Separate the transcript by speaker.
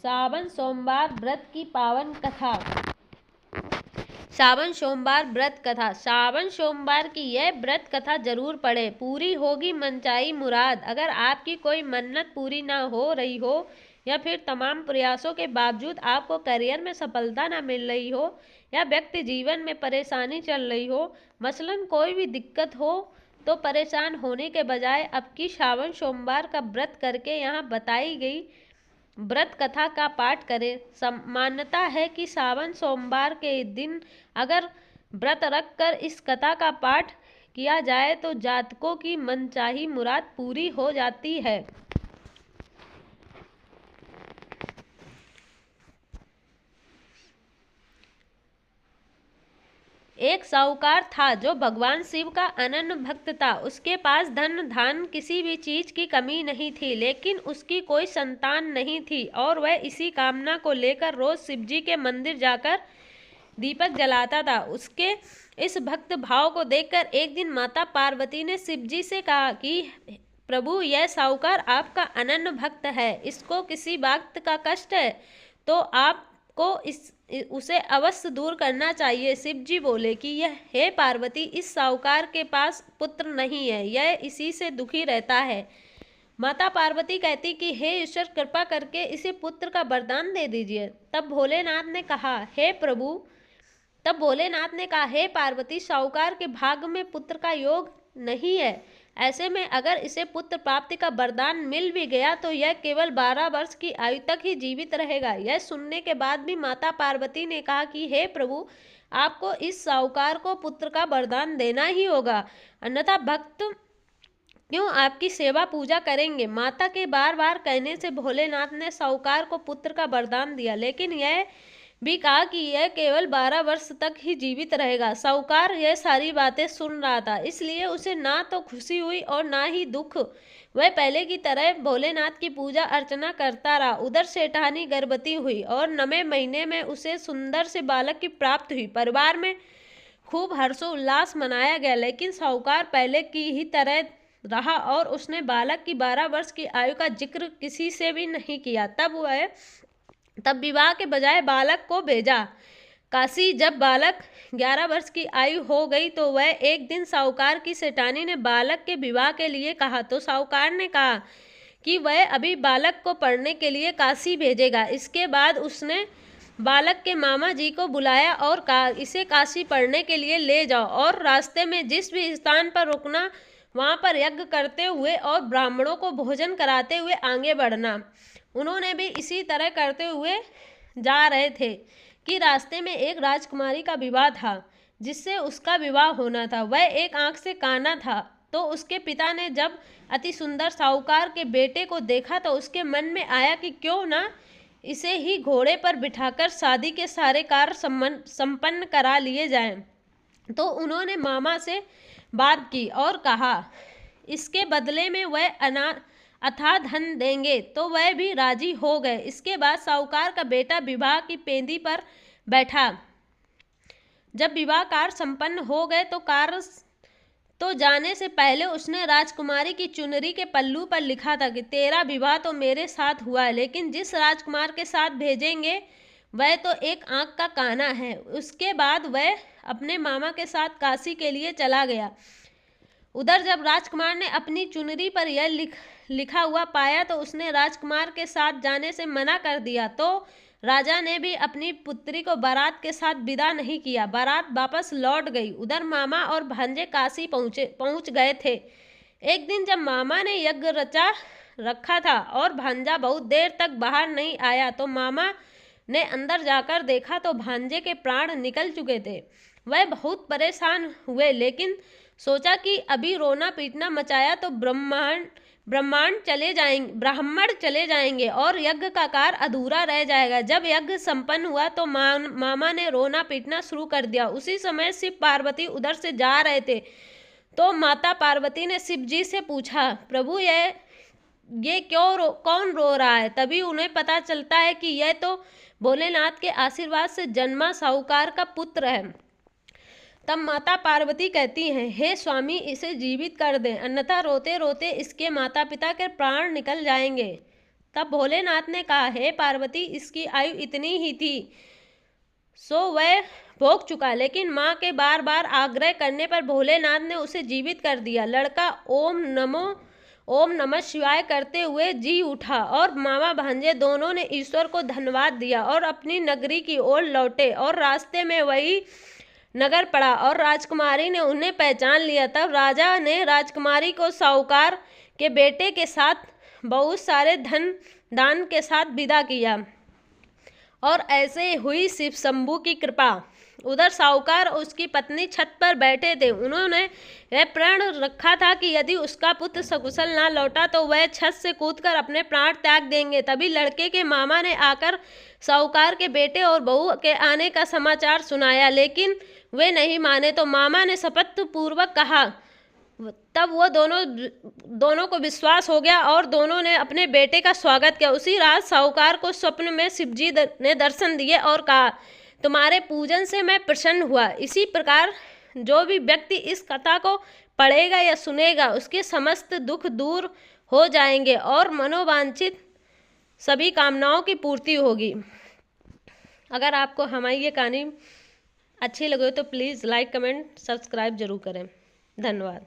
Speaker 1: सावन सोमवार व्रत की पावन कथा। सावन सोमवार व्रत कथा। सावन सोमवार की यह व्रत कथा जरूर पढ़े, पूरी होगी मनचाही मुराद। अगर आपकी कोई मन्नत पूरी ना हो रही हो या फिर तमाम प्रयासों के बावजूद आपको करियर में सफलता ना मिल रही हो या व्यक्ति जीवन में परेशानी चल रही हो, मसलन कोई भी दिक्कत हो, तो परेशान होने के बजाय अब की सावन सोमवार का व्रत करके यहाँ बताई गई व्रत कथा का पाठ करें। मान्यता है कि सावन सोमवार के दिन अगर व्रत रखकर इस कथा का पाठ किया जाए तो जातकों की मनचाही मुराद पूरी हो जाती है। एक साहूकार था जो भगवान शिव का अनन्य भक्त था। उसके पास धन धान किसी भी चीज की कमी नहीं थी, लेकिन उसकी कोई संतान नहीं थी और वह इसी कामना को लेकर रोज शिव जी के मंदिर जाकर दीपक जलाता था। उसके इस भक्त भाव को देखकर एक दिन माता पार्वती ने शिव जी से कहा कि प्रभु, यह साहूकार आपका अनन्य भक्त है, इसको किसी बात का कष्ट है तो आपको उसे अवश्य दूर करना चाहिए। शिव जी बोले कि यह हे पार्वती, इस साहूकार के पास पुत्र नहीं है, यह इसी से दुखी रहता है। माता पार्वती कहती कि हे ईश्वर, कृपा करके इसे पुत्र का वरदान दे दीजिए। तब भोलेनाथ ने कहा हे पार्वती, साहूकार के भाग्य में पुत्र का योग नहीं है। ऐसे में अगर इसे पुत्र प्राप्ति का वरदान मिल भी गया तो यह केवल 12 वर्ष की आयु तक ही जीवित रहेगा। यह सुनने के बाद भी माता पार्वती ने कहा कि हे प्रभु, आपको इस साहूकार को पुत्र का वरदान देना ही होगा, अन्यथा भक्त क्यों आपकी सेवा पूजा करेंगे। माता के बार बार कहने से भोलेनाथ ने साहूकार को पुत्र का वरदान दिया, लेकिन यह भी कहा कि यह केवल 12 वर्ष तक ही जीवित रहेगा। साहूकार यह सारी बातें सुन रहा था, इसलिए उसे ना तो खुशी हुई और ना ही दुख। वह पहले की तरह भोलेनाथ की पूजा अर्चना करता रहा। उधर सेठानी गर्भवती हुई और 9वें महीने में उसे सुंदर से बालक की प्राप्ति हुई। परिवार में खूब हर्षोल्लास मनाया गया, लेकिन साहूकार पहले की ही तरह रहा और उसने बालक की 12 वर्ष की आयु का जिक्र किसी से भी नहीं किया। तब विवाह के बजाय बालक को भेजा काशी। जब बालक 11 वर्ष की आयु हो गई तो वह एक दिन साहूकार की सेठानी ने बालक के विवाह के लिए कहा, तो साहूकार ने कहा कि वह अभी बालक को पढ़ने के लिए काशी भेजेगा। इसके बाद उसने बालक के मामा जी को बुलाया और कहा, इसे काशी पढ़ने के लिए ले जाओ और रास्ते में जिस भी स्थान पर रुकना वहाँ पर यज्ञ करते हुए और ब्राह्मणों को भोजन कराते हुए आगे बढ़ना। उन्होंने भी इसी तरह करते हुए जा रहे थे कि रास्ते में एक राजकुमारी का विवाह था जिससे उसका विवाह होना था। वह एक आंख से काना था, तो उसके पिता ने जब अति सुंदर साहूकार के बेटे को देखा तो उसके मन में आया कि क्यों ना इसे ही घोड़े पर बिठाकर शादी के सारे कार्य संपन्न करा लिए जाएं। तो उन्होंने मामा से बात की और कहा इसके बदले में वह अथाह धन देंगे, तो वह भी राजी हो गए। इसके बाद साहूकार का बेटा विवाह की पेंदी पर बैठा। जब विवाह कार्य संपन्न हो गए तो जाने से पहले उसने राजकुमारी की चुनरी के पल्लू पर लिखा था कि तेरा विवाह तो मेरे साथ हुआ है, लेकिन जिस राजकुमार के साथ भेजेंगे वह तो एक आंख का काना है। उसके बाद वह अपने मामा के साथ काशी के लिए चला गया। उधर जब राजकुमार ने अपनी चुनरी पर यह लिखा हुआ पाया तो उसने राजकुमार के साथ जाने से मना कर दिया। तो राजा ने भी अपनी पुत्री को बारात के साथ विदा नहीं किया। बारात वापस लौट गई। उधर मामा और भांजे काशी पहुंच गए थे। एक दिन जब मामा ने यज्ञ रचा रखा था और भांजा बहुत देर तक बाहर नहीं आया तो मामा ने अंदर जाकर देखा तो भांजे के प्राण निकल चुके थे। वह बहुत परेशान हुए, लेकिन सोचा कि अभी रोना पीटना मचाया तो ब्राह्मण चले जाएंगे और यज्ञ का कार्य अधूरा रह जाएगा। जब यज्ञ संपन्न हुआ तो मामा ने रोना पीटना शुरू कर दिया। उसी समय शिव पार्वती उधर से जा रहे थे, तो माता पार्वती ने शिव जी से पूछा, प्रभु ये कौन रो रहा है। तभी उन्हें पता चलता है कि यह तो भोलेनाथ के आशीर्वाद से जन्मा साहूकार का पुत्र है। तब माता पार्वती कहती हैं, हे स्वामी, इसे जीवित कर दें, अन्यथा रोते रोते इसके माता पिता के प्राण निकल जाएंगे। तब भोलेनाथ ने कहा, हे पार्वती, इसकी आयु इतनी ही थी, सो वह भोग चुका। लेकिन माँ के बार बार आग्रह करने पर भोलेनाथ ने उसे जीवित कर दिया। लड़का ओम नमः शिवाय करते हुए जी उठा और मामा भांजे दोनों ने ईश्वर को धन्यवाद दिया और अपनी नगरी की ओर लौटे। और रास्ते में वही नगर पड़ा और राजकुमारी ने उन्हें पहचान लिया। तब राजा ने राजकुमारी को साहूकार के बेटे के साथ बहुत सारे धन दान के साथ विदा किया। और ऐसे हुई शिव शंभू की कृपा। उधर साहूकार और उसकी पत्नी छत पर बैठे थे। उन्होंने यह प्रण रखा था कि यदि उसका पुत्र सकुशल ना लौटा तो वह छत से कूदकर अपने प्राण त्याग देंगे। तभी लड़के के मामा ने आकर साहूकार के बेटे और बहू के आने का समाचार सुनाया, लेकिन वे नहीं माने। तो मामा ने शपथ पूर्वक कहा। तब वो दोनों को विश्वास हो गया और दोनों ने अपने बेटे का स्वागत किया। उसी रात साहूकार को स्वप्न में शिवजी ने दर्शन दिए और कहा, तुम्हारे पूजन से मैं प्रसन्न हुआ। इसी प्रकार जो भी व्यक्ति इस कथा को पढ़ेगा या सुनेगा उसके समस्त दुख दूर हो जाएंगे और मनोवांछित सभी कामनाओं की पूर्ति होगी। अगर आपको हमारी ये कहानी अच्छी लगे तो प्लीज़ लाइक, कमेंट, सब्सक्राइब जरूर करें। धन्यवाद।